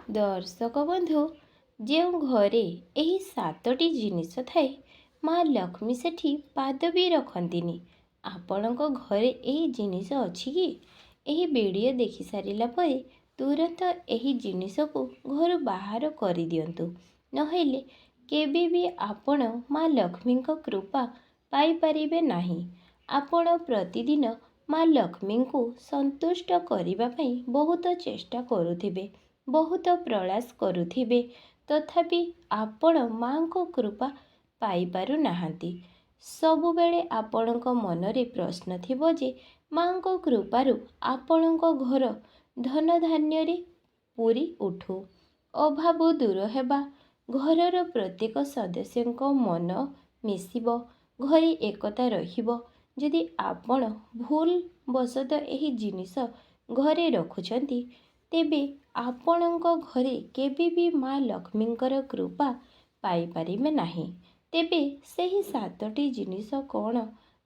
दर्शक बंधु जो घरे यही सातटी जिनिस थाए माँ लक्ष्मी सेठी पाद भी रखंतिनी। आपणक घरे यही जिनिस अछि कि यही वीडियो देखि सारिला परे तुरंत यही जिनिस को घर बाहर कर दियंतु, नहेले केबे भी आपण माँ लक्ष्मी कृपा पाई परिबे नाही। आपण प्रतिदिन माँ लक्ष्मी को संतुष्ट करने पई बहुत चेष्टा करुथिबे, बहुत प्रयास करुथिबे, तथापि आपण माँ को कृपा पाई पारु नाहांती। सबुबेले आपणक मनरे प्रश्न थिबो जे माँ को कृपारु आपणक घर धन धान्य रे पूरी उठू, अभाव दूर हेबा, घरर प्रत्येक सदस्यଙ୍କ मन मिसिबो, घरे एकता रहिबो। यदि आपण भूल बसत एही जिनिस घरे रखुछंती तेबे आपणଙ୍କ घरे केबे भी माँ लक्ष्मीଙ୍କର कृपा पाई परिबे नाही। तेबे सही सातटी जिनिस कौन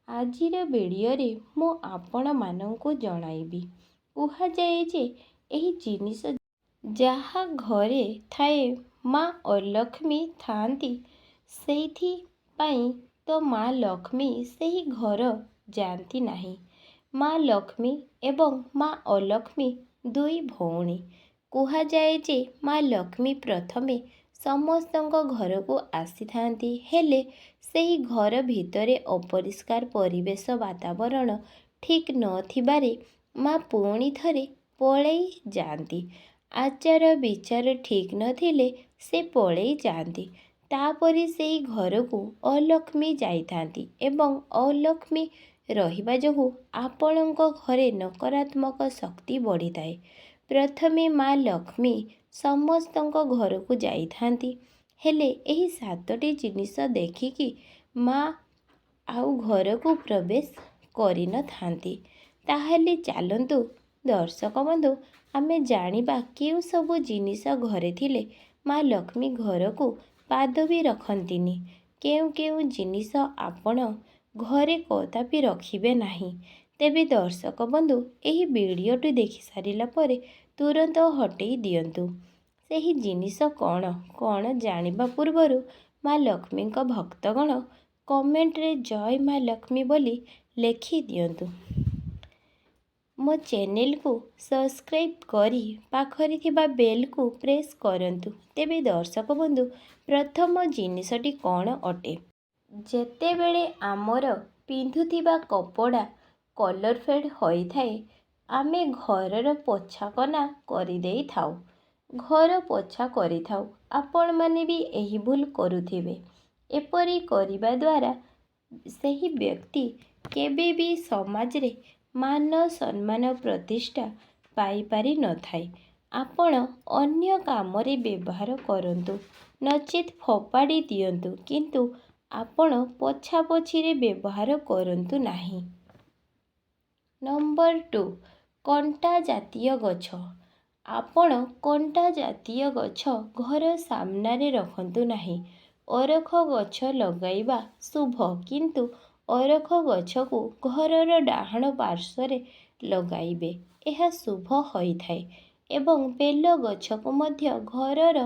आजिर वीडियोरे मु आपण मानंकु जणाइबी। कुहा जाए जे एही जिनिस जहा घरे थाए माँ अलक्ष्मी थांती, सेठी पाई तो माँ लक्ष्मी सही घर जाती नाही। माँ लक्ष्मी एवं माँ अलक्ष्मी दुई भौणी। कुहा जाए जे माँ लक्ष्मी प्रथमे समस्तଙ୍କ घर को आसी थांती, हेले सही घर भितरे अपरिष्कार परिवेश वातावरण ठीक नथिबारे माँ पुणी थरे पळेई जाती। आचार विचार ठीक नथिले से पळेई जाती। तापरे सेई घर को अलक्ष्मी जाइथांती एवं अलक्ष्मी रहिबा जोगु आपणଙ୍କ घरे नकारात्मक शक्ति बढ़िथाए। प्रथमे माँ लक्ष्मी समस्तଙ୍କ घर को जाइथांती, हेले एही सातटी जिनिस देखिकी माँ आउ घर को प्रवेश करि न थांती। ताहेले चालंतु दर्शक बंधु आमे जानिबा केउ सबु जिनिस घरे थिले माँ लक्ष्मी घर को पाद भी रखंतिनी, केउ केउ जिनिस आपण घरे कदापि रखिबे नाही। तेबे दर्शक बंधु एही वीडियोटी देखि सारिला परे तुरंत हटेई दियंतु। सेही जिनिस कौन कौन जानिबा पूर्वरु माँ लक्ष्मी भक्तगण कमेंट रे जय माँ लक्ष्मी बोली लेखि दियंतु। मो चैनल को सब्सक्राइब करी पाखरी थिबा बेल को प्रेस करंतु। तेबे दर्शक बंधु प्रथम जिनिसटी कौन अटे? जेतेबेले आमर पिंधुथिबा कपड़ा कलर फेड होई थाए, आमे घरर पोछा कना करि देई थाउ, घर पोछा करि थाउ। आपण माने भी एही भूल करुथिबे। एपरी करिबा द्वारा सेही व्यक्ति केबे भी समाज रे मान सम्मान प्रतिष्ठा पाई पारि न थाए। आपण अन्य कामरे व्यवहार करंतु, नचेत फोपाड़ी दियंतु, किंतु आपण पोछा पोछी रे व्यवहार करंतु नाही। नंबर 2, कंटा जातीय गछ। आपण कंटा जातीय गछ घर सामने रखंतु नाही। अरख गछ लगाइबा शुभ, किंतु अरख गछ को घरर डाहाण पार्श्वरे लगाइबे, एहा शुभ होई थाए। एवं बेल गछ को मध्य घरर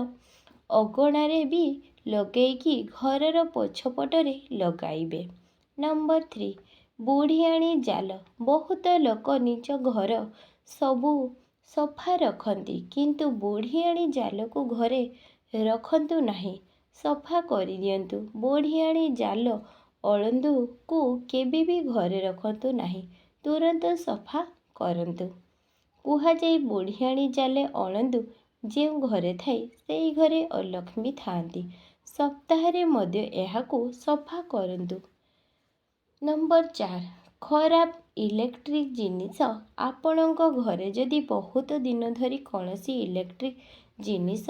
अगणारे भी लगेइकी घरर पछपटरे लगाइबे। नंबर 3, बुढ़ियाणी जाल। बहुत लोक निज घर सबु सफा रखंती, किंतु बुढ़ियाणी जाल को घरे रखंतु नाही, सफा करि दियंतु। बुढ़ियाणी जाल अळंदु को केबे भी घरे रखंतु नाही, तुरंत सफा करंतु। कुहा जाई बुढ़ियाणी जाले अळंदु जेउ घरे थाए सेई घरे अलक्ष्मी थांती। सप्ताहरे मध्य एहाकू सफा करंतु। नंबर 4, खराब इलेक्ट्रिक जिनिस। आपणଙ୍କ घरे जदि बहुत दिन धरी कौनसी इलेक्ट्रिक जिनिस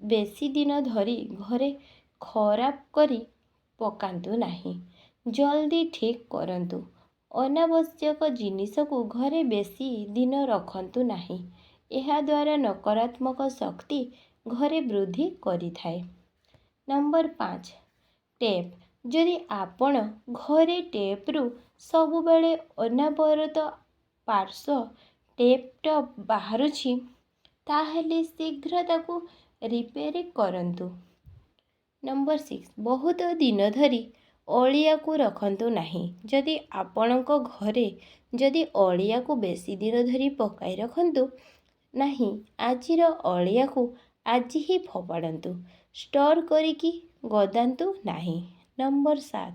बेसी दिन धरी घरे खराब करी पकांतु नाही, जल्दी ठीक करंतु। अनावश्यक जिनिस को घरे बेसी दिन रखंतु नाही, एहा द्वारा नकारात्मक शक्ति घरे वृद्धि करि थाए। Number 5, tape. जदि आपण घरे टेप्रु सबुबेले अनावरत पार्श्व टेपटा बाहरुछि, ତାହେଲେ ଶୀଘ୍ର ତାକୁ ରିପେୟାର କରନ୍ତୁ। ନମ୍ବର 6, ବହୁତ ଦିନ ଧରି ଅଳିଆକୁ ରଖନ୍ତୁ ନାହିଁ। ଯଦି ଆପଣଙ୍କ ଘରେ ଯଦି ଅଳିଆକୁ ବେଶୀ ଦିନ ଧରି ପକାଇ ରଖନ୍ତୁ ନାହିଁ, ଆଜିର ଅଳିଆକୁ ଆଜି ହିଁ ଫୋପାଡ଼ନ୍ତୁ। ଷ୍ଟୋର କରିକି ଗଦାନ୍ତୁ ନାହିଁ। ନମ୍ବର 7,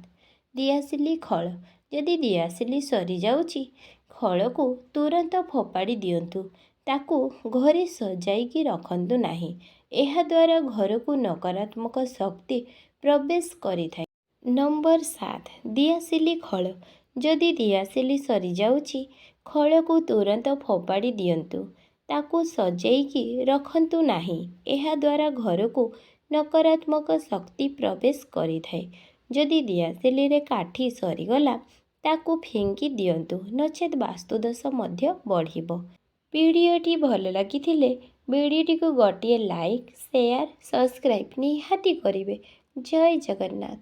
ଦିଆସିଲି ଖୋଳ। ଯଦି ଦିଆସିଲି ସରିଯାଉଛି, ଖୋଳକୁ ତୁରନ୍ତ ଫୋପାଡ଼ି ଦିଅନ୍ତୁ। ତାକୁ ଘରେ ସଜାଇକି ରଖନ୍ତୁ ନାହିଁ। ଏହାଦ୍ୱାରା ଘରକୁ ନକାରାତ୍ମକ ଶକ୍ତି ପ୍ରବେଶ କରିଥାଏ। ନମ୍ବର 7, ଦିଆସିଲି ଖୋଳ। ଯଦି ଦିଆସିଲି ସରିଯାଉଛି, ଖୋଳକୁ ତୁରନ୍ତ ଫୋପାଡ଼ି ଦିଅନ୍ତୁ। ତାକୁ ସଜେଇକି ରଖନ୍ତୁ ନାହିଁ। ଏହାଦ୍ୱାରା ଘରକୁ ନକାରାତ୍ମକ ଶକ୍ତି ପ୍ରବେଶ କରିଥାଏ। ଯଦି ଦିଆସିଲିରେ କାଠି ସରିଗଲା, ତାକୁ ଫିଙ୍ଗି ଦିଅନ୍ତୁ, ନଚେତ୍ ବାସ୍ତୁଦୋଷ ମଧ୍ୟ ବଢ଼ିବ। ଭିଡ଼ିଓଟି ଭଲ ଲାଗିଥିଲେ ଭିଡ଼ିଓଟିକୁ ଗୋଟିଏ ଲାଇକ୍, ସେୟାର, ସବସ୍କ୍ରାଇବ୍ ନିହାତି କରିବେ। ଜୟ ଜଗନ୍ନାଥ।